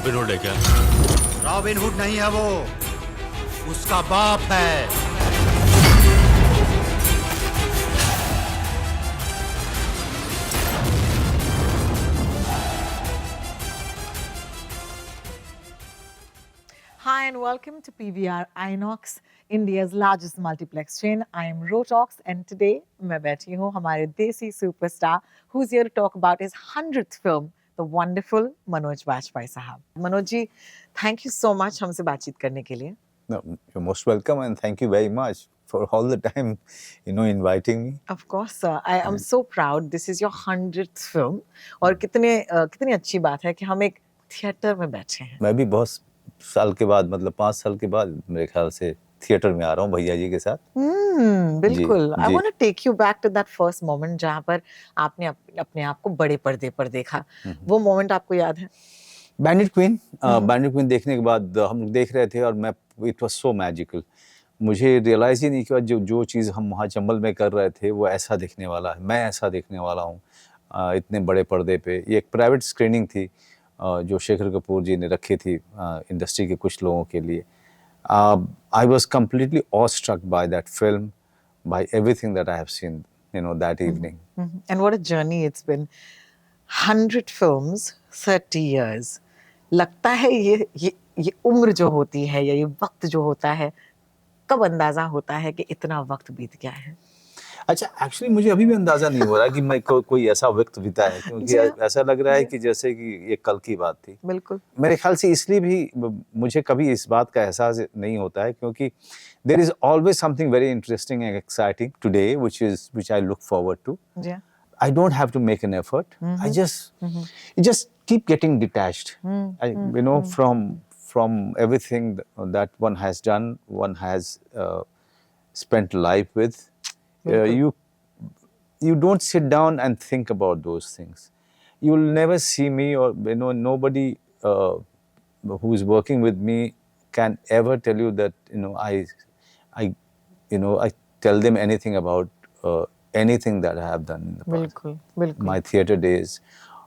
Robin hood है क्या? Robin hood नहीं है वो, उसका बाप है। Hi and welcome to PVR Inox, India's largest multiplex chain. I am Rotox and today मैं बैठी हूँ हमारे देसी superstar who's here to talk about his 100th film, the wonderful Manoj Bajpayee साहब. Manoj ji, thank you so much हमसे बातचीत करने के लिए. No, you're most welcome and thank you very much for all the time, inviting me. Of course, sir. I am so proud. This is your 100th film और कितनी अच्छी बात है कि हम एक थिएटर में बैठे हैं. मैं भी बहुत साल के बाद, मतलब 5 साल के बाद मेरे ख्याल से थिएटर में आ रहा हूँ भैया जी के साथ. बिल्कुल. I ji. want to take you back to that first moment जहाँ पर आपने अपने आप को बड़े पर्दे पर देखा. वो मोमेंट आपको याद है? बैंडिट क्वीन देखने के बाद हम लोग देख रहे थे और मैं इट वाज सो मैजिकल. मुझे रियलाइज ही नहीं किया जो चीज़ हम वहाँ चंबल में कर रहे थे वो ऐसा दिखने वाला है. मैं ऐसा देखने वाला हूँ इतने बड़े पर्दे पे. ये एक प्राइवेट स्क्रीनिंग थी जो शेखर कपूर जी ने रखी थी इंडस्ट्री के कुछ लोगों के लिए. I was completely awestruck by that film, by everything that I have seen, that evening. And what a journey it's been. 100 films, 30 years. लगता है ये उम्र जो होती है या ये वक्त जो होता है, कब अंदाजा होता है कि इतना वक्त बीत गया है? अच्छा, एक्चुअली मुझे अभी भी अंदाजा नहीं हो रहा कि मैं कोई ऐसा वक्त बीता है, क्योंकि ऐसा लग रहा है कि जैसे कि ये कल की बात थी. बिल्कुल. मेरे ख्याल से इसलिए भी मुझे कभी इस बात का एहसास नहीं होता है क्योंकि there is always something very interesting and exciting today which I look forward to. Yeah. I don't have to make an effort. I just keep getting detached. From everything that one has done, one has spent life with. You don't sit down and think about those things. You will never see me, or nobody who is working with me can ever tell you that I tell them anything about anything that I have done in the past. बिल्कुल. My theater days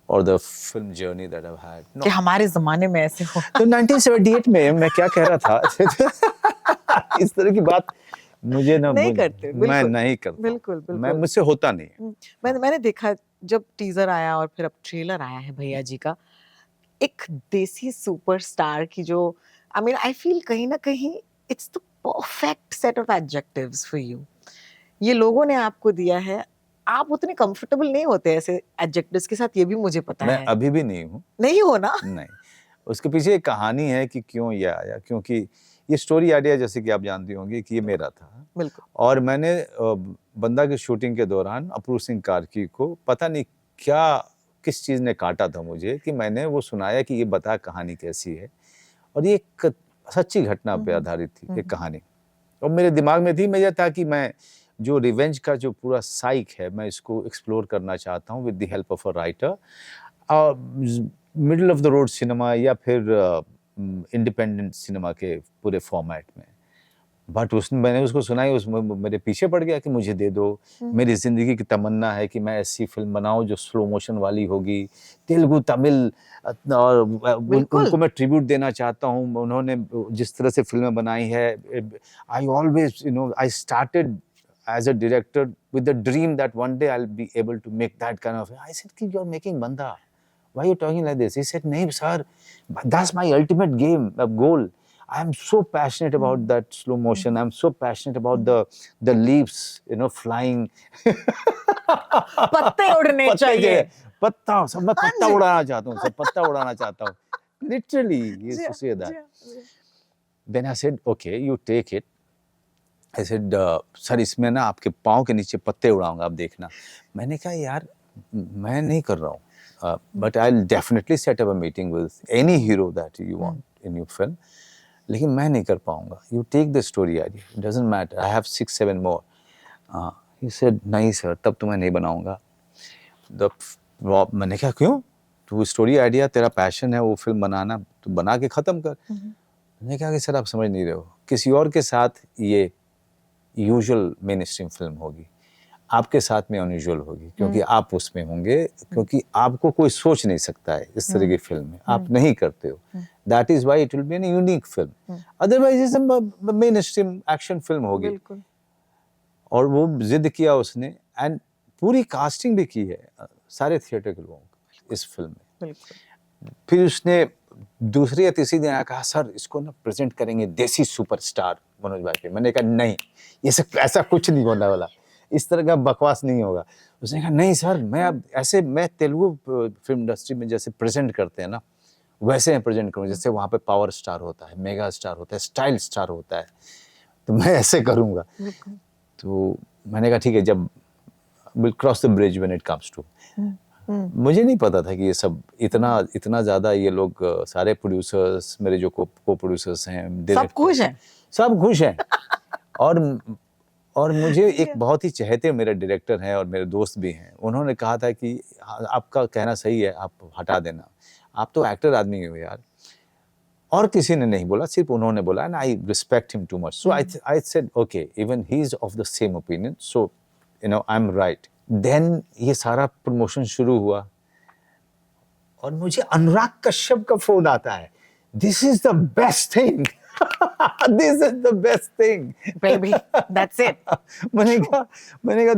or the film journey that I've had. कि हमारे जमाने में ऐसे हो. तो 1978 में मैं क्या कह रहा था इस तरह की बात मुझे नहीं करते. मैं नहीं करता. बिल्कुल. मैं मुझसे होता नहीं. मैंने देखा जब टीजर आया और फिर अब ट्रेलर आया है भैया जी का, एक देसी सुपरस्टार की जो I feel कहीं ना कहीं it's the perfect set of adjectives for you. ये लोगों ने आपको दिया है. आप उतने कंफर्टेबल नहीं होते ऐसे एडजेक्टिव्स के साथ, ये भी मुझे पता है. मैं अभी भी नहीं हूँ. नहीं हो ना? नहीं. उसके पीछे एक कहानी है कि क्यों ये आया, क्योंकि ये स्टोरी आइडिया जैसे कि आप जानती होंगी कि ये मेरा था. बिल्कुल. और मैंने बंदा की शूटिंग के दौरान अपूर्व सिंह कार्की को पता नहीं किस चीज़ ने काटा था मुझे कि मैंने वो सुनाया कि ये बता कहानी कैसी है, और ये एक सच्ची घटना पे आधारित थी एक कहानी. और मेरे दिमाग में थी, मैं था कि मैं जो रिवेंज का जो पूरा साइक है मैं इसको एक्सप्लोर करना चाहता हूँ with the help of a writer. Middle of the road cinema या फिर इंडिपेंडेंट सिनेमा के पूरे फॉर्मेट में. बट मैंने उसको सुनाई, उसमें मेरे पीछे पड़ गया कि मुझे दे दो. मेरी ज़िंदगी की तमन्ना है कि मैं ऐसी फिल्म बनाऊं जो स्लो मोशन वाली होगी, तेलुगु तमिल, और उनको मैं ट्रिब्यूट देना चाहता हूं. उन्होंने जिस तरह से फिल्में बनाई है, I always I started as a director with the dream that one day I'll be able to make that kind of. I said, you're making Banda. Why are you talking like this? He said, nahin sir, that's my ultimate goal. I am so passionate about that slow motion. I'm so passionate about the leaps, flying. पत्ते उड़ने चाहिए. मैं पत्ता उड़ाना चाहता हूँ, पत्ता उड़ाना चाहता हूँ. Literally, he used to say that. Then I said, okay, you take it. I said, sir इसमें ना आपके पाँव के नीचे पत्ते उड़ाऊंगा, आप देखना. मैंने कहा यार मैं नहीं कर रहा हूँ, but I'll definitely set up a meeting with any hero that you want in your film. लेकिन मैं नहीं कर पाऊंगा. You take the story idea, it doesn't matter. I have 6-7 more. He said, नहीं सर, तब तो मैं नहीं बनाऊंगा. मैंने कहा क्यों? तो स्टोरी आइडिया तेरा पैशन है, वो फिल्म बनाना, तो बना के ख़त्म कर. मैंने कहा कि सर आप समझ नहीं रहे हो, किसी और के साथ ये यूजुअल मेन स्ट्रीम फिल्म होगी. आपके साथ में अनयूजुअल होगी, क्योंकि आप उसमें होंगे, क्योंकि आपको कोई सोच नहीं सकता है इस तरह की फिल्म में, आप नहीं करते हो. That is why it will be an unique film. Otherwise it's mainstream action film होगी. बिल्कुल. और वो जिद किया उसने, एंड पूरी कास्टिंग भी की है सारे थिएटर के लोगों को इस फिल्म में. बिल्कुल. फिर उसने दूसरी या तीसरी दिन आया, कहा सर इसको ना प्रेजेंट करेंगे देसी सुपरस्टार मनोज भाई. मैंने कहा नहीं, ये सब ऐसा कुछ नहीं होने वाला, इस तरह का बकवास नहीं होगा. उसने कहा नहीं सर, मैं अब ऐसे, मैं तेलुगु फिल्म इंडस्ट्री में जैसे प्रेजेंट करते हैं ना, वैसे मैं प्रेजेंट करूँ, जैसे वहाँ पे पावर स्टार होता है, मेगा स्टार होता है, स्टाइल स्टार होता है, तो मैं ऐसे करूँगा. तो मैंने कहा ठीक है, जब will cross the bridge when it comes to. मुझे नहीं पता था कि ये सब इतना ज़्यादा ये लोग सारे प्रोड्यूसर्स, मेरे जो को प्रोड्यूसर्स हैं, सब खुश हैं. सब खुश हैं. और मुझे एक बहुत ही चहेते मेरे डायरेक्टर हैं और मेरे दोस्त भी हैं, उन्होंने कहा था कि आपका कहना सही है, आप हटा देना, आप तो एक्टर आदमी हो यार. और किसी ने नहीं बोला, सिर्फ उन्होंने बोला, and I respect him too much. So I said okay, even he is of the same opinion, so you know I am right. Then ये सारा प्रमोशन शुरू हुआ और मुझे अनुराग कश्यप का फोन आता है, this is the best thing. This is the best thing. Baby, that's it. मैंने कहा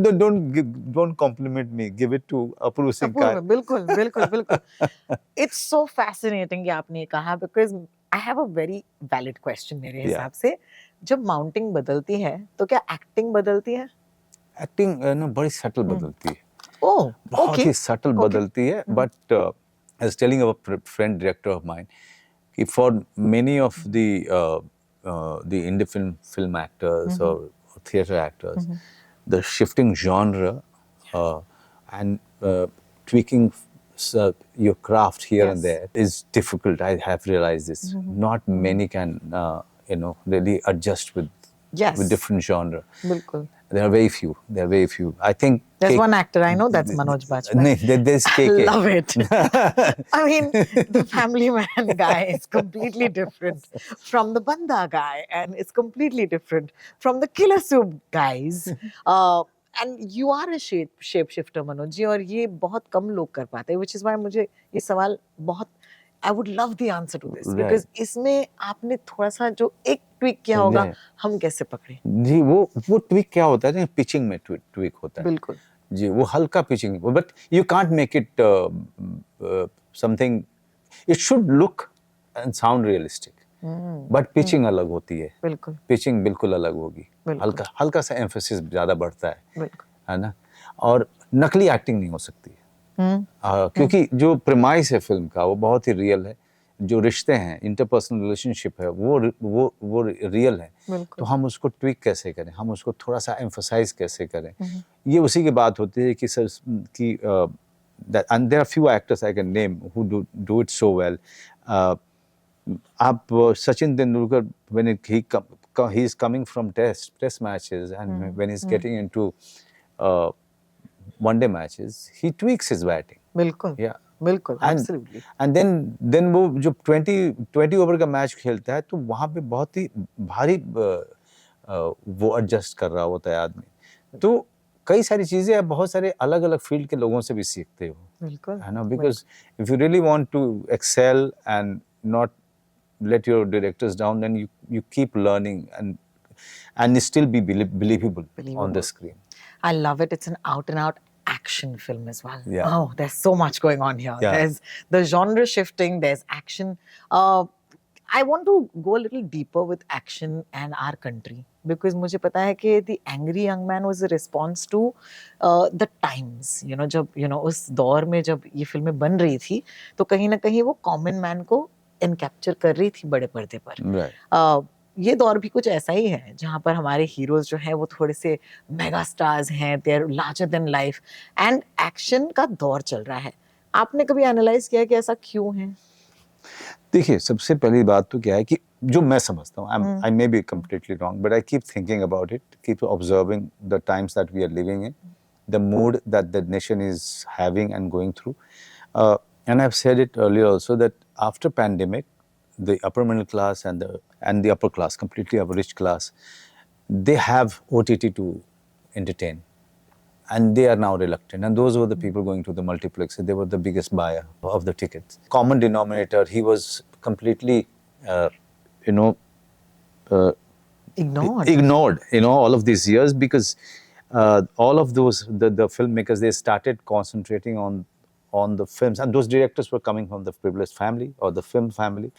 don't compliment me, give it to Apurva Singh. बिल्कुल बिल्कुल बिल्कुल. It's so fascinating कि आपने कहा, because I have a very valid question मेरे हिसाब से. जब माउंटिंग बदलती है तो क्या एक्टिंग बदलती है? एक्टिंग ना बड़ी सटल बदलती है. ओह, बहुत ही सटल बदलती है. But I was telling our friend director of mine कि for many of the indie film actors or theater actors, the shifting genre and tweaking your craft here and there is difficult. I have realized this. Not many can really adjust with different genre. बिल्कुल. There are very few. I think there's one actor I know, that's Manoj Bajpayee. There's KK. Love it. I mean, the Family Man guy is completely different from the Banda guy, and it's completely different from the Killer Soup guys. And you are a shapeshifter, Manoj ji, और ये बहुत कम लोग कर पाते हैं, which is why मुझे ये सवाल बहुत, I would love the answer to this, because इसमें आपने थोड़ा सा जो एक ट्विक किया होगा, हम कैसे पकड़े? जी, वो ट्विक क्या होता है ना, पिचिंग में ट्विक होता है. बिल्कुल जी, वो हल्का pitching, but you can't make it something, it should look and sound realistic, but pitching अलग होती है. बिल्कुल, पिचिंग बिल्कुल अलग होगी. हल्का सा एम्फेसिस ज्यादा बढ़ता है. है ना. और नकली एक्टिंग नहीं हो सकती, क्योंकि जो प्रेमाइस है फिल्म का वो बहुत ही रियल है. जो रिश्ते हैं, इंटरपर्सनल रिलेशनशिप है, वो रियल है. तो हम उसको ट्विक कैसे करें, हम उसको थोड़ा सा एम्फसाइज कैसे करें, ये उसी की बात होती है कि सर कि and there are few actors I can name who do it so well. आप Sachin Tendulkar, when he is coming from test matches and when he's getting into one day matches, he tweaks his batting. बिल्कुल. Yeah. बिल्कुल, absolutely. And then वो जो 20 over का match खेलता है, तो वहाँ पे बहुत ही भारी वो एडजस्ट कर रहा होता है आदमी. तो कई सारी चीजें आप बहुत सारे अलग अलग फील्ड के लोगों से भी सीखते हो. बिल्कुल, है ना. Because if you really want to excel and not let your directors down, then you keep learning and still be believable on the screen. I love it. It's an out and out action film as well. Yeah. Oh, there's so much going on here. Yeah. There's the genre shifting, there's action. I want to go a little deeper with action and our country, because मुझे पता है कि The Angry Young Man was a response to the times. जब उस दौर में जब ये फिल्में बन रही थी, तो कहीं ना कहीं वो कॉमन मैन को एनकैप्चर कर रही थी बड़े पर्दे पर. Right. ये दौर भी कुछ ऐसा ही है जहाँ पर हमारे हीरोज जो हैं वो थोड़े से मेगा स्टार्स हैं, they are larger than life, and action का दौर चल रहा है. आपने कभी एनालाइज किया कि ऐसा क्यों है? देखिए, सबसे पहली बात तो क्या है कि जो मैं समझता हूँ, I may be completely wrong, but I keep thinking about it, keep observing the times that we are living in, the mood that the nation is having and going through. And I've said it earlier also that after pandemic, the upper middle class and the upper class, completely upper rich class, they have OTT to entertain, and they are now reluctant. And those were the people going to the multiplexes. They were the biggest buyer of the tickets. Common denominator, he was completely, you know, Ignored. all of these years, because all of those, the filmmakers, they started concentrating on the films, and those directors were coming from the privileged family or the film family,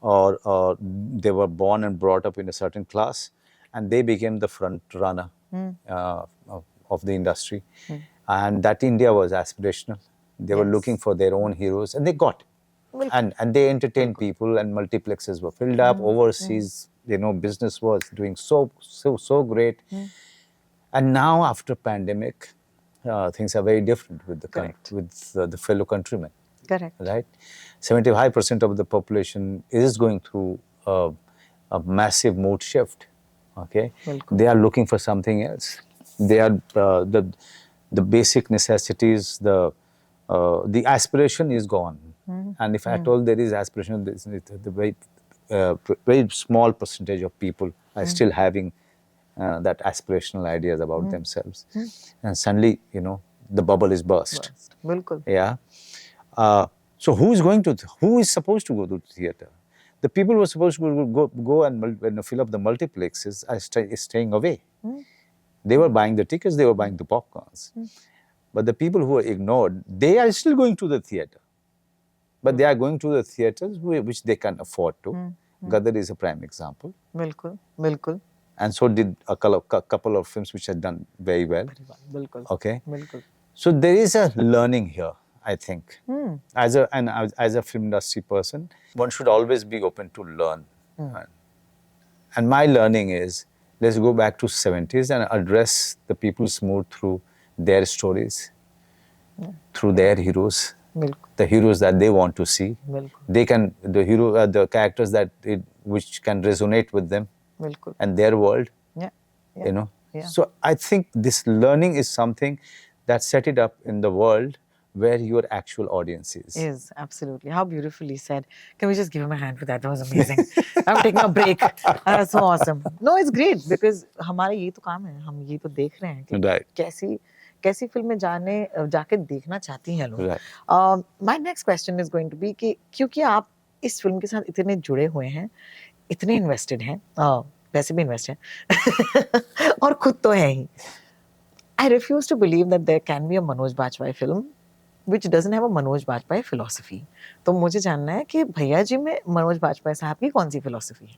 or they were born and brought up in a certain class, and they became the front runner of the industry. And that India was aspirational. They were looking for their own heroes, and they got it. And they entertained people, and multiplexes were filled up. Overseas, business was doing so great. And now, after pandemic, things are very different with the fellow countrymen. Correct. Right? 75% of the population is going through a massive mood shift. Okay, they are looking for something else. They are the basic necessities. The aspiration is gone. And if at all there is aspiration, the very small percentage of people are still having that aspirational ideas about themselves. And suddenly, the bubble is burst. Bilkul. Yeah. So who is supposed to go to the theater? The people who are supposed to go and fill up the multiplexes are staying away. They were buying the tickets, they were buying the popcorns. But the people who are ignored, they are still going to the theater. But they are going to the theaters which they can afford to. Gadar is a prime example. Bilkul. And so did a couple of films which had done very well. Bilkul. Okay. Bilkul. So there is a learning here, I think. As a film industry person, one should always be open to learn. And my learning is, let's go back to 70s and address the people's mood through their stories, through their heroes, the heroes that they want to see. The characters which can resonate with them and their world. So I think this learning is something that set it up in the world where your actual audience is. Is, absolutely. How beautifully said. Can we just give him a hand for that? That was amazing. I'm taking a break. That's so awesome. No, it's great because हमारा ये तो काम है. हम ये तो देख रहे हैं कि कैसी फिल्में जाके देखना चाहती हैं लोग. My next question is going to be कि क्योंकि आप इस फिल्म के साथ इतने जुड़े हुए हैं, इतने इन्वेस्टेड हैं, वैसे भी इन्वेस्ट हैं और खुद तो है ही. I refuse to believe that there can be a Manoj Bajpayee film which doesn't have a Manoj Bajpayee philosophy. तो मुझे जानना है कि भैया जी में मनोज बाजपेयी साहब की कौन सी फिलॉसफी है?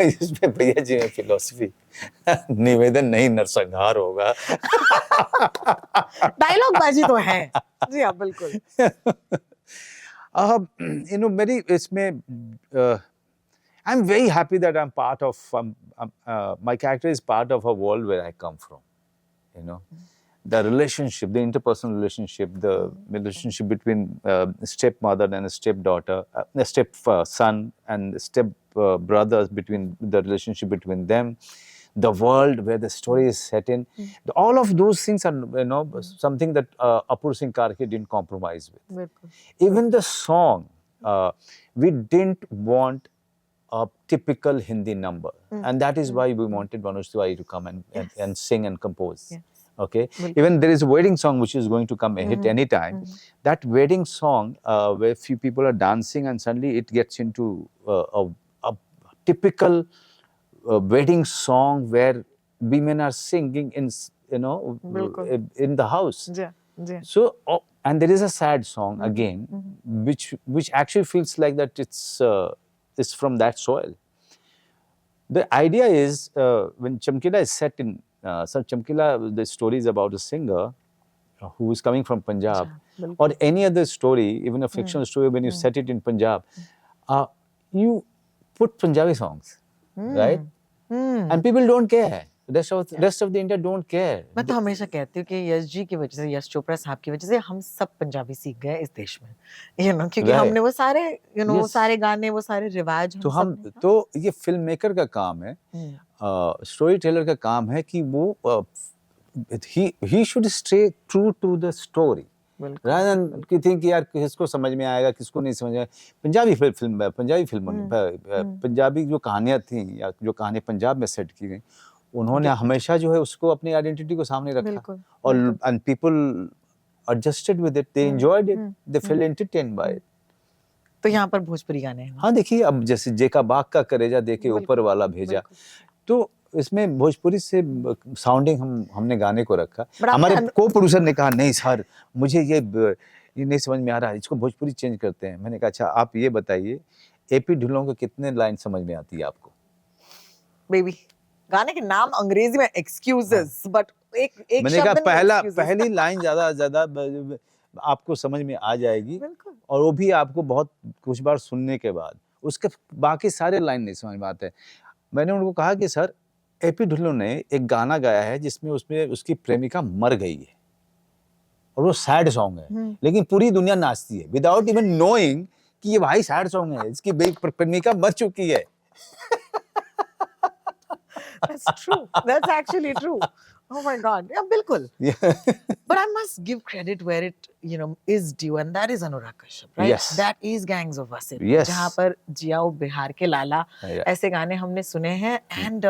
इसमें भैया जी में फिलॉसफी निवेदन नहीं नरसंहार होगा. डायलॉग बाजी तो है. जी हाँ, बिल्कुल. मेरी इसमें I'm very happy that I'm part of, my character is part of a world where I come from, The relationship, the interpersonal relationship, the relationship between stepmother and a stepdaughter, a stepson and step brothers, between the relationship between them, the world where the story is set in. All of those things are, something that Apur Singh Karke didn't compromise with. Even the song, we didn't want a typical Hindi number. And that is why we wanted Manoj Tiwari to come and sing and compose. Okay. Even there is a wedding song which is going to come a hit anytime. That wedding song where few people are dancing and suddenly it gets into a typical wedding song where women are singing in the house. So and there is a sad song again, which actually feels like that it's from that soil. The idea is when Chamkila is set in Chamkila, the story is about a singer who is coming from Punjab, or any other story, even a fictional story, when you set it in Punjab, you put Punjabi songs, right? And people don't care. Rest of the India don't care. मैं तो हमेशा कहती हूँ कि यश जी की वजह से, यश चोपड़ा साहब की वजह से हम सब पंजाबी सीख गए इस देश में, क्योंकि हमने वो सारे वो सारे गाने, वो सारे रिवाज तो ये फिल्म मेकर का काम है, स्टोरी टेलर का काम है कि वो he should stay true to the story. rather than कि think कि यार किसको समझ में आएगा, किसको नहीं समझ में आएगा. पंजाबी फिल्मों में पंजाबी जो कहानियाँ थी या जो कहानी पंजाब में सेट की गई, उन्होंने हमेशा जो है उसको अपनी आइडेंटिटी को सामने रखा बिल्कुल, और बिल्कुल। And people adjusted with it, they enjoyed it, they felt entertained by it. तो यहाँ पर भोजपुरी गाने हैं। हाँ देखिए, अब जैसे जेका बाग का करेजा देके ऊपर वाला भेजा, तो इसमें भोजपुरी से साउंडिंग हमने गाने को रखा। हमारे को प्रोड्यूसर ने कहा नहीं सर, मुझे ये नहीं समझ में आ रहा है, इसको भोजपुरी चेंज करते हैं। मैंने कहा अच्छा आप ये बताइए, एपी ढिल्लों के कितने लाइन समझ में आती है आपको? बेबी, गाने के नाम अंग्रेजी में एक्सक्यूजेस, बट एक मैंने कहा पहली लाइन ज्यादा आपको समझ में आ जाएगी, और वो भी आपको बहुत कुछ बार सुनने के बाद, उसके बाकी सारे लाइन नहीं समझ में आते। मैंने उनको कहा कि सर, एपी ढिल्लों ने एक गाना गाया है जिसमें उसमें उसकी प्रेमिका मर गई है और वो सैड सॉन्ग है, लेकिन पूरी दुनिया नाचती है विदाउट इवन नोइंग कि ये भाई सैड सॉन्ग है, इसकी प्रेमिका मर चुकी है। That's true. That's actually true. Oh my God. Yeah, बिल्कुल. But I must give credit where it, is due, and that is Anurag Kashyap, right? Yes. That is Gangs of Wasseypur. Yes. जहाँ पर Xiao Bihar के लाला, ऐसे गाने हमने सुने हैं, and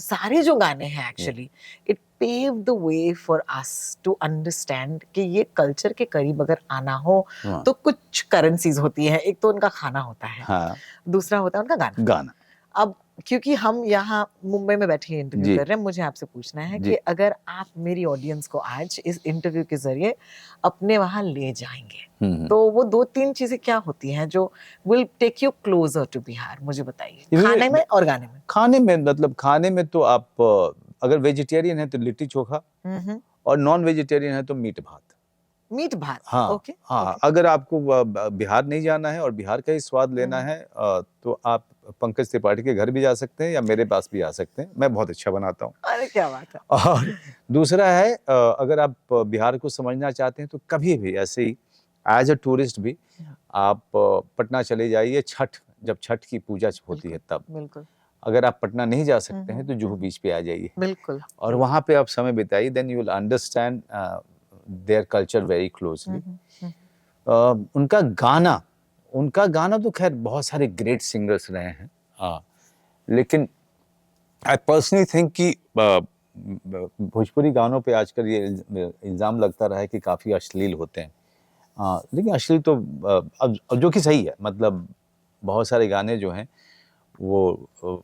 सारे जो गाने हैं actually, it paved the way for us to understand कि ये culture के करीब अगर आना हो, तो कुछ currencies होती हैं। एक तो उनका खाना होता है, दूसरा होता है उनका गाना। अब क्योंकि हम यहाँ मुंबई में बैठे इंटरव्यू कर रहे हैं, मुझे आपसे पूछना है कि अगर आप मेरी ऑडियंस को आज इस इंटरव्यू के जरिए अपने वहाँ ले जाएंगे, तो वो 2-3 चीजें क्या होती हैं जो will take you closer to Bihar? मुझे बताइए, खाने में और गाने में। खाने में मतलब खाने में तो आप अगर वेजिटेरियन है तो लिट्टी चोखा, और नॉन वेजिटेरियन है तो मीट भात। मीट भात, हाँ, ओके। हाँ, अगर आपको बिहार नहीं जाना है और बिहार का ही स्वाद लेना है, तो आप पंकज त्रिपाठी के घर भी जा सकते हैं या मेरे पास भी आ सकते हैं, मैं बहुत अच्छा बनाता हूँ। अरे क्या बात है। और दूसरा है, अगर आप बिहार को समझना चाहते हैं तो कभी भी ऐसे ही एज अ टूरिस्ट भी आप पटना चले जाइए, जब छठ की पूजा होती है तब। बिल्कुल। अगर आप पटना नहीं जा सकते हैं तो जुहू बीच पे आ जाइए, बिल्कुल, और वहाँ पे आप समय बिताइए, then you will understand their culture very closely. उनका गाना तो खैर बहुत सारे ग्रेट सिंगर्स रहे हैं, लेकिन आई पर्सनली थिंक कि भोजपुरी गानों पे आजकल ये इल्ज़ाम लगता रहा है कि काफ़ी अश्लील होते हैं, लेकिन अश्लील तो अब जो कि सही है, मतलब बहुत सारे गाने जो हैं वो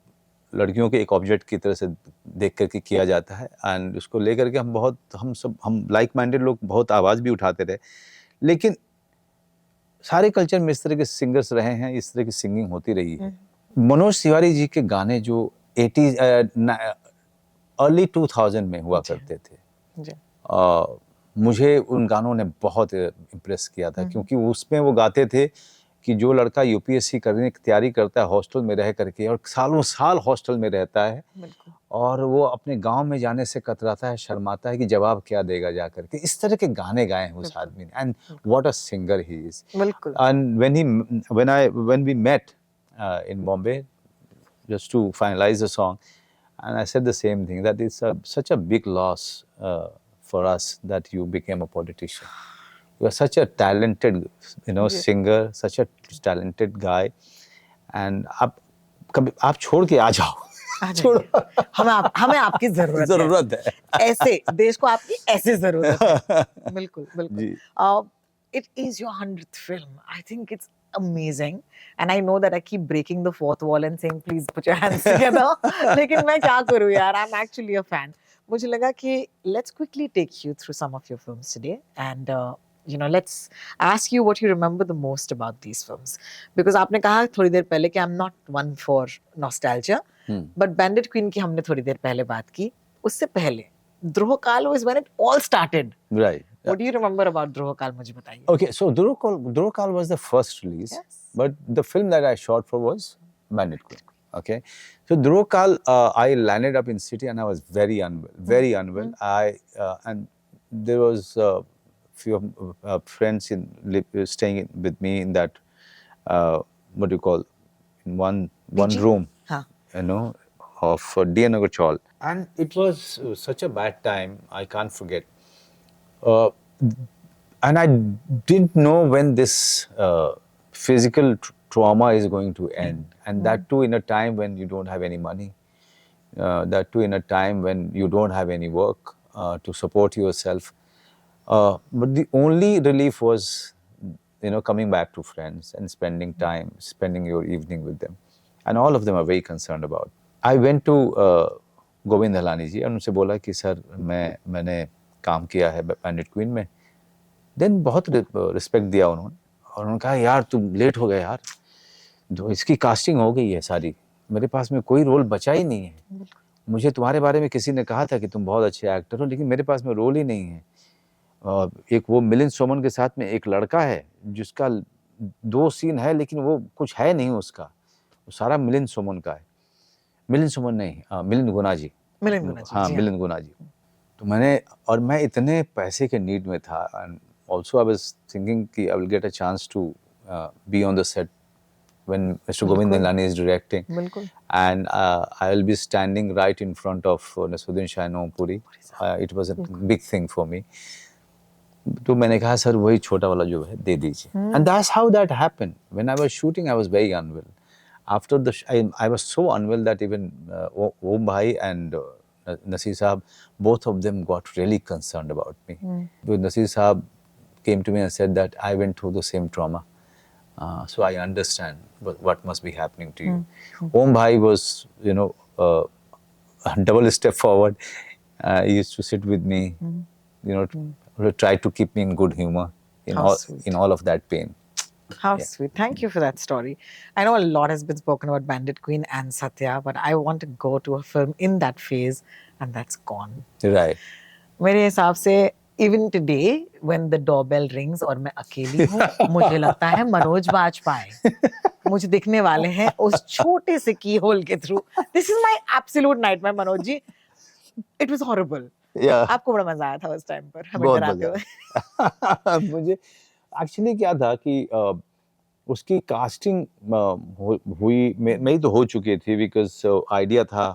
लड़कियों के एक ऑब्जेक्ट की तरह से देख करके किया जाता है, एंड उसको लेकर के हम लाइक माइंडेड लोग बहुत आवाज़ भी उठाते रहे, लेकिन सारे कल्चर में इस तरह के सिंगर्स रहे हैं, इस तरह की सिंगिंग होती रही है। मनोज तिवारी जी के गाने जो 80s अर्ली 2000 में हुआ करते थे, मुझे उन गानों ने बहुत इम्प्रेस किया था, क्योंकि उसमें वो गाते थे कि जो लड़का यूपीएससी करने की तैयारी करता है हॉस्टल में रह करके, और सालों साल हॉस्टल में रहता है, और वो अपने गांव में जाने से कतराता है, शर्माता है कि जवाब क्या देगा जा करके, इस तरह के गाने गाए हैं उस आदमी ने, and what a singer he is. And when we met in Bombay just to finalize the song, and I said the same thing, that it's such a big loss for us that you became a politician. You are such a talented, singer, such a talented guy, and आप छोड़ के आ जाओ। छोड़ो, हमें आपकी जरूरत है। ऐसे देश को आपकी ऐसे जरूरत है। बिल्कुल बिल्कुल। It is your 100th film. I think it's amazing, and I know that I keep breaking the fourth wall and saying please put your hands together. लेकिन मैं क्या करूँ यार, I'm actually a fan. मुझे लगा कि let's quickly take you through some of your films today, and let's ask you what you remember the most about these films, because आपने कहा थोड़ी देर पहले कि I'm not one for nostalgia, but Bandit Queen की हमने थोड़ी देर पहले बात की, उससे पहले Droh Kaal was when it all started. Right. What do you remember about Droh Kaal? मुझे बताइए. Okay, so Droh Kaal was the first release, but the film that I shot for was Bandit Queen. Okay, so Droh Kaal, I landed up in city and I was very unwell. And there was few friends staying with me in that what do you call, in one room, of DN Nagar Chawl. And it was such a bad time, I can't forget. And I didn't know when this physical trauma is going to end. And that too in a time when you don't have any money. that too in a time when you don't have any work to support yourself. But the only relief was, coming back to friends and spending time, spending your evening with them. And all of them are very concerned about. I went to Govind हलानी जी और उनसे बोला कि sir मैंने काम किया है पैंडेट queen में. Then बहुत रिस्पेक्ट दिया उन्होंने और उन्होंने कहा यार तुम लेट हो गए यार, जो इसकी कास्टिंग हो गई है सारी, मेरे पास में कोई रोल बचा ही नहीं है. मुझे तुम्हारे बारे में किसी ने कहा था कि तुम बहुत अच्छे एक्टर हो, लेकिन मेरे पास में रोल ही नहीं है. एक वो मिलिंद सोमन के साथ में एक लड़का है जिसका 2 सीन है, लेकिन वो कुछ है नहीं उसका, वो सारा मिलिंद सोमन का है. मिलिंद सोमन नहीं, मिलिंद गुना जी. हाँ, मिलिंद गुना जी. तो मैं इतने पैसे के नीड में था. And also I was thinking कि I will get a chance to be on the set when Mr. Govind Nilani is directing. And I will be standing right in front of Nasruddin Shah Nompuri. It was a big thing for me. तो मैंने कहा sir वही छोटा वाला जो है दे दीजिए. And that's how that happened. When I was shooting, I was very unwell. After I was so unwell that even Om Bhai and Naseer Saab, both of them got really concerned about me. Because Naseer Saab came to me and said that I went through the same trauma. So I understand what must be happening to you. Om Bhai was, a double step forward. He used to sit with me, to try to keep me in good humor in all of that pain. How sweet. Thank you for that story. I know a lot has been spoken about Bandit Queen and Satya, but I want to go to a film in that phase, and that's Gone. Right. मेरे हिसाब से even today when the doorbell rings और मैं अकेली हूँ, मुझे लगता है मनोज बाजपेयी मुझे दिखने वाले हैं उस छोटे से की होल के through. This is my absolute nightmare, Manoj ji. It was horrible. Yeah. आपको बड़ा मजा आया था उस टाइम पर हमें बहुत डराते मजा. मुझे एक्चुअली क्या था कि उसकी कास्टिंग हुई मेरी तो हो चुकी थी, बिकॉज आइडिया था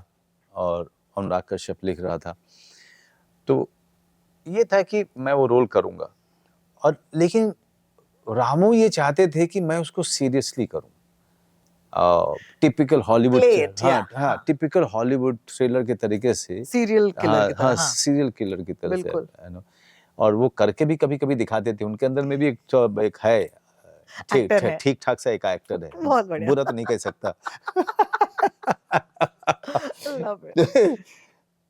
और अनुराग कश्यप लिख रहा था. तो ये था कि मैं वो रोल करूंगा, और लेकिन रामू ये चाहते थे कि मैं उसको सीरियसली करूं. Typical Hollywood, typical Hollywood thriller के तरीके से, सीरियल किलर की तरह. सीरियल किलर की तरह से. और वो करके भी कभी कभी दिखाते थे. उनके अंदर में भी एक है ठीक ठाक सा एक एक्टर है. बहुत बढ़िया. बुरा तो नहीं कह सकता.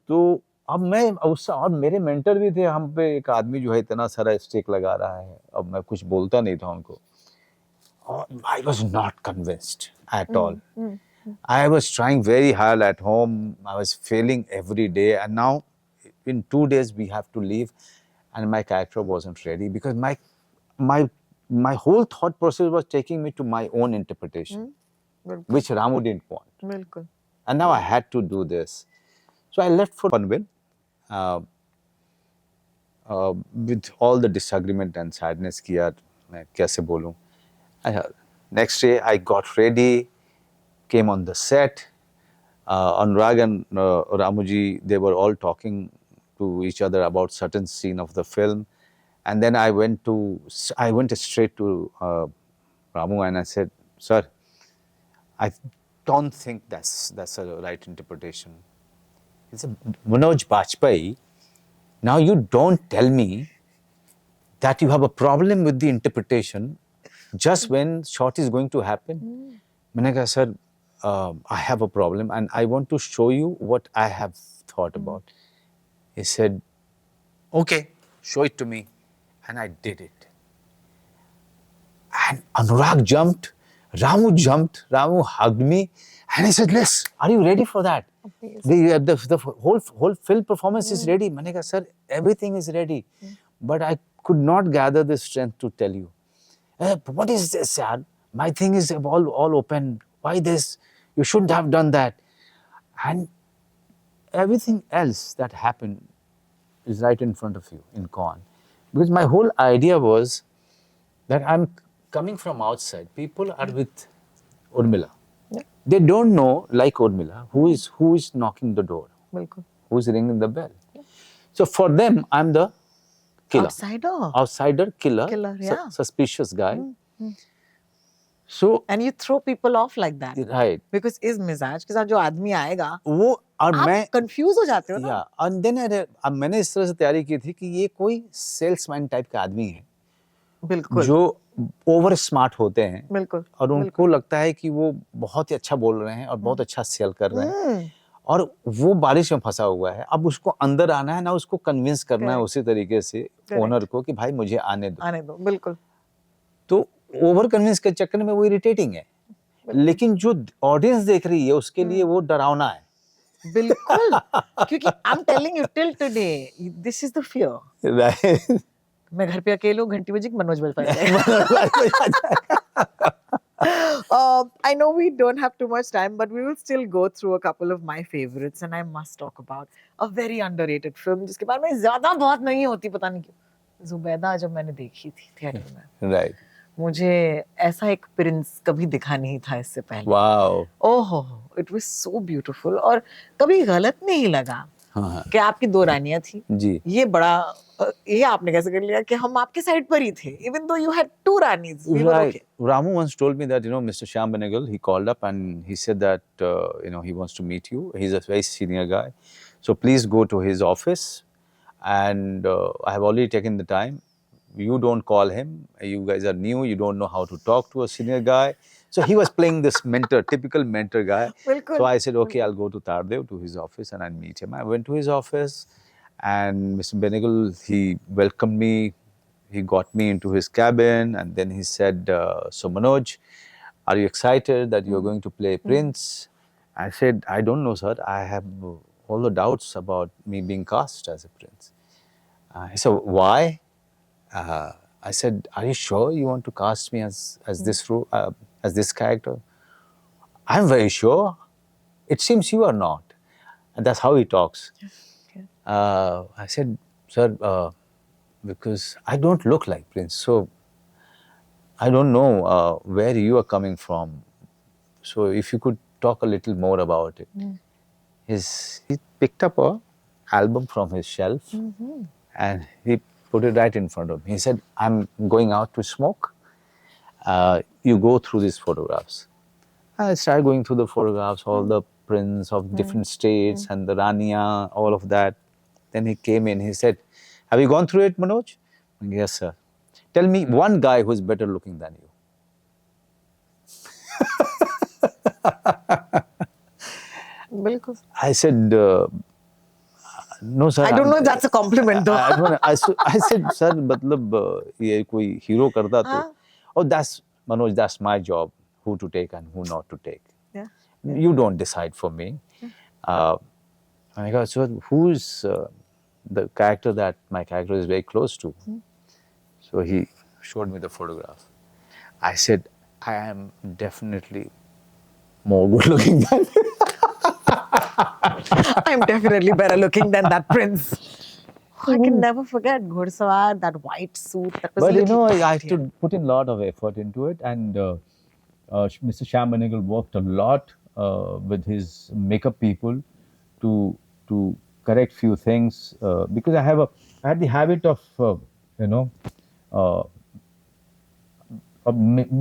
तो अब मैं और मेरे मेंटर भी थे. हम पे एक आदमी जो है इतना सारा स्टेक लगा रहा है, अब मैं कुछ बोलता नहीं था उनको. I was not convinced at all. I was trying very hard at home. I was failing every day, and now in 2 days we have to leave, and my character wasn't ready because my whole thought process was taking me to my own interpretation, which Ramu didn't want. And now I had to do this. So I left for Panvel with all the disagreement and sadness कि यार मैं कैसे बोलूं. Next day I got ready, came on the set. Anurag and Ramuji, they were all talking to each other about certain scene of the film. And then I went straight to Ramu and I said, sir, I don't think that's a right interpretation. He said, Manoj Bajpayee, now you don't tell me that you have a problem with the interpretation just when shot is going to happen. मैंने कहा, sir, I have a problem and I want to show you what I have thought about. He said, okay, show it to me. And I did it. And Anurag jumped, Ramu jumped, Ramu hugged me, and he said, "Les, are you ready for that? The whole film performance is ready." मैंने कहा, sir, everything is ready, but I could not gather the strength to tell you. What is this, sir? My thing is all open. Why this? You shouldn't have done that. And everything else that happened is right in front of you in Gone. Because my whole idea was that I'm coming from outside. People are with Urmila. Yeah. They don't know, like Urmila, who is knocking the door, who is ringing the bell. Yeah. So for them, I'm the killer. Outsider, killer, yeah. Suspicious guy. So and you throw people off like that, right? Because इस मिजाज के साथ जो आदमी आएगा, वो और आप मैं कंफ्यूज हो जाते हो ना। या और देन अब मैंने इस तरह से तैयारी की थी कि ये कोई सेल्समैन टाइप का आदमी है बिल्कुल जो ओवर स्मार्ट होते हैं बिल्कुल और उनको बिल्कुल। लगता है कि वो बहुत ही अच्छा बोल रहे हैं और बहुत अच्छा सेल कर रहे हैं हम्म, और वो बारिश में फंसा हुआ है। अब उसको अंदर आना है ना, उसको कन्विंस करना है Correct. उसी तरीके से ओनर को कि भाई मुझे आने दो। आने दो, बिल्कुल तो ओवर कन्विंस के चक्कर में वो इरिटेटिंग है, लेकिन जो ऑडियंस देख रही है उसके लिए वो डरावना है। बिल्कुल। क्योंकि I am telling you till today this is the fear. Right. मैं घर पे अकेले हूँ, घंटी बजी, मनोज बज जाएगा। I know we don't have too much time, but we will still go through a couple of my favorites, and I must talk about a very underrated film जिसके बारे में ज्यादा बात नहीं होती, पता नहीं क्यों। जुबैदा जब मैंने देखी थी थिएटर में, राइट। मुझे ऐसा एक प्रिंस कभी दिखा नहीं था इससे पहले। वाओ। ओहो, इट वाज सो ब्यूटीफुल, और कभी गलत नहीं लगा हाँ कि आपकी दो रानियां थी। जी। ये बड़ा ये आपने कैसे कर लिया कि हम आपके साइड पर ही थे, even though you had two Rani's, we were Right. okay. Ramu once told me that, Mr. Shyam Benegal, he called up and he said that, he wants to meet you. He's a very senior guy. So please go to his office. And I have already taken the time. You don't call him. You guys are new. You don't know how to talk to a senior guy. So he was playing this mentor, typical mentor guy. बिल्कुल। So I said, okay, I'll go to Tardev, to his office, and I'll meet him. I went to his office, and Mr. Benegal, he welcomed me. He got me into his cabin, and then he said, so Manoj, are you excited that you're going to play Prince? I said, I don't know, sir. I have all the doubts about me being cast as a Prince. He said, why? I said, are you sure you want to cast me as this role, as this character? I'm very sure. It seems you are not. And that's how he talks. I said, sir, because I don't look like Prince, so I don't know where you are coming from. So if you could talk a little more about it. He picked up a album from his shelf and he put it right in front of me. He said, I'm going out to smoke. You go through these photographs. I started going through the photographs, all the prints of different states and the Rania, all of that. Then he came in, he said, have you gone through it, Manoj? Yes, sir. Tell me one guy who's better looking than you. बिल्कुल। I said, no, sir. I don't know if that's a compliment though. I said, sir, मतलब ये कोई hero करता तो, हाँ। oh, that's Manoj, that's my job, who to take and who not to take. Yeah. You don't decide for me. I go, so who's the character that my character is very close to? So he showed me the photograph. I said, I am definitely more good looking than you. I'm definitely better looking than that prince. I can never forget Ghurdsawar, that white suit. That was But literally I had to put in a lot of effort into it, and Mr. Shyam Benegal worked a lot with his makeup people to correct few things because I had the habit of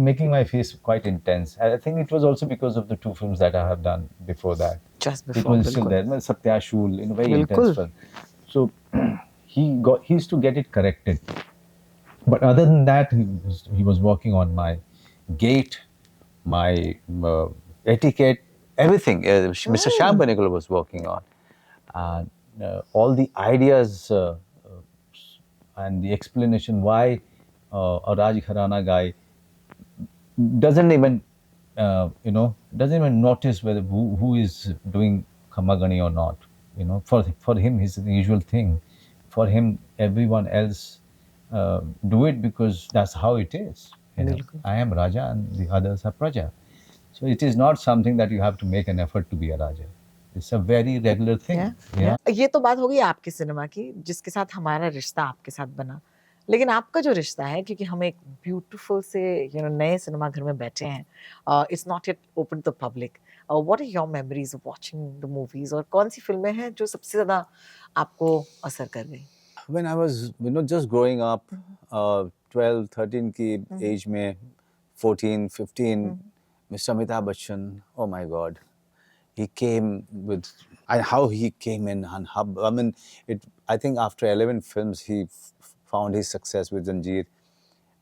making my face quite intense. I think it was also because of the two films that I have done before that. just It before. was still there, Satyashul, very Bilkul. intense film. So he used to get it corrected. But other than that, he was working on my gait, my etiquette, everything. Mr. Shyam Benegal was working on. All the ideas and the explanation why a Raj Gharana guy doesn't even notice whether who is doing Khamagani or not. For him, it's the usual thing. For him, everyone else do it because that's how it is. I am Raja and the others are Praja. So it is not something that you have to make an effort to be a Raja. It's a very regular thing. Yeah. ये तो बात हो गई आपके cinema की, जिसके साथ हमारा रिश्ता आपके साथ बना। लेकिन आपका जो रिश्ता है, क्योंकि हम एक ब्यूटीफुल से नए सिनेमा घर में बैठे हैं, it's not yet open to the public. What are your memories of watching the movies, और कौन सी फिल्में हैं जो सबसे ज्यादा आपको असर कर गई? When I was just growing up, 12, 13 की age में, 14, 15, Mr. Amitabh Bachchan, oh my God. he came with, and how he came in, and how, I mean, I think after 11 films, he found his success with Zanjeer.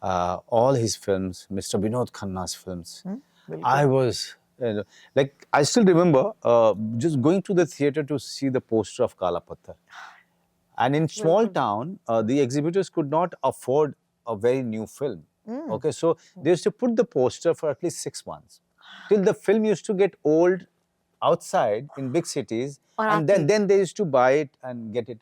All his films, Mr. Vinod Khanna's films, I was, like, I still remember just going to the theater to see the poster of Kala Patthar. And in small town, the exhibitors could not afford a very new film. Okay, so they used to put the poster for at least 6 months till the film used to get old outside in big cities, and then they used to buy it and get it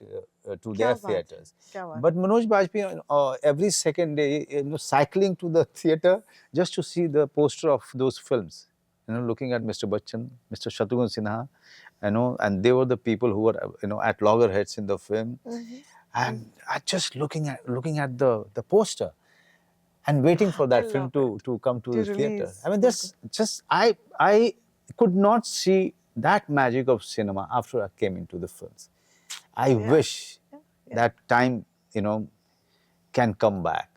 to their theaters. But Manoj Bajpayee, every second day, cycling to the theater just to see the poster of those films. Looking at Mr. Bachchan, Mr. Shatrughan Sinha, and they were the people who were, at loggerheads in the film, and just looking at the poster and waiting for that film to come to the theater. I mean, this just I could not see that magic of cinema after I came into the films. I wish that time, can come back,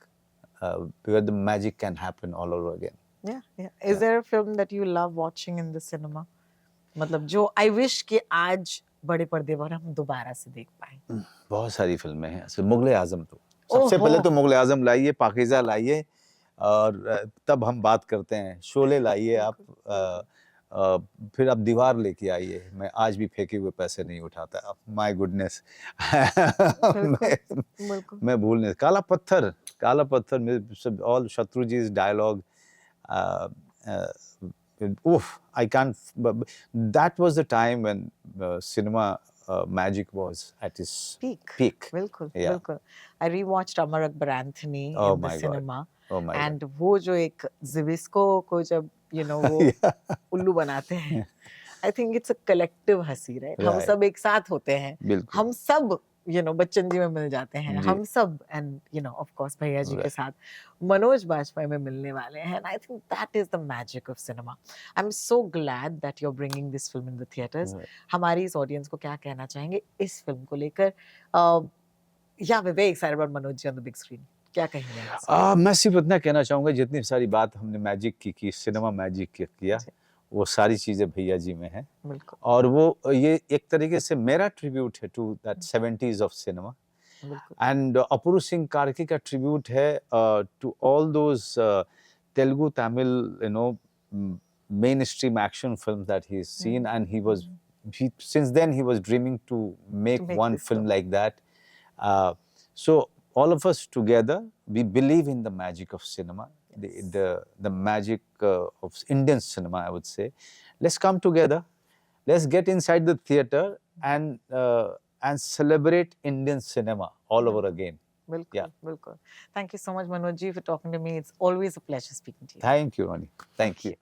where the magic can happen all over again. Yeah. Is there a film that you love watching in the cinema? मतलब जो I wish कि आज बड़े पर्दे पर हम दोबारा से देख पाएं. बहुत सारी फिल्में हैं. मुगले आजम तो सबसे पहले तो मुगले आजम लाइए, पाकीज़ा लाइए, और तब हम बात करते हैं. शोले लाइए आप, फिर आप दीवार लेके आइए. मैं आज भी फेंके हुए पैसे नहीं उठाता. My goodness. मैं भूल नहीं. काला पत्थर में ऑल शत्रु जी's dialogue. I can't. That was the time when cinema magic was at its peak. बिल्कुल. I rewatched Amar Akbar Anthony in the cinema. Oh my and वो जो एक Zivsco को जब वो उल्लू बनाते हैं, I think it's a collective हंसी, right? हम सब एक साथ होते हैं, हम सब बच्चन जी में मिल जाते हैं, हम सब, and of course भैया जी के साथ मनोज बाजपेयी में मिलने वाले हैं. And I think that is the magic of cinema. I'm so glad that you're bringing this film in the theaters. हमारी इस audience को क्या कहना चाहेंगे इस फिल्म को लेकर? Yeah, we're very excited about Manoj ji on the big screen. क्या कहेंगे? मैं सिर्फ इतना कहना चाहूँगा, जितनी सारी बात हमने मैजिक की सिनेमा मैजिक किया, वो सारी चीजें भैया जी में हैं. और वो ये एक तरीके से मेरा ट्रिब्यूट है to that 70s of cinema. And Apurva Singh Karki का ट्रिब्यूट है to all those Telugu Tamil mainstream action films that he's seen, and since then he was dreaming to make one film like that. So all of us together, we believe in the magic of cinema, the magic of Indian cinema, I would say. Let's come together. Let's get inside the theater and celebrate Indian cinema all over again. Bilkul. Thank you so much, Manoj ji, for talking to me. It's always a pleasure speaking to you. Thank you, Ronnie. Thank you.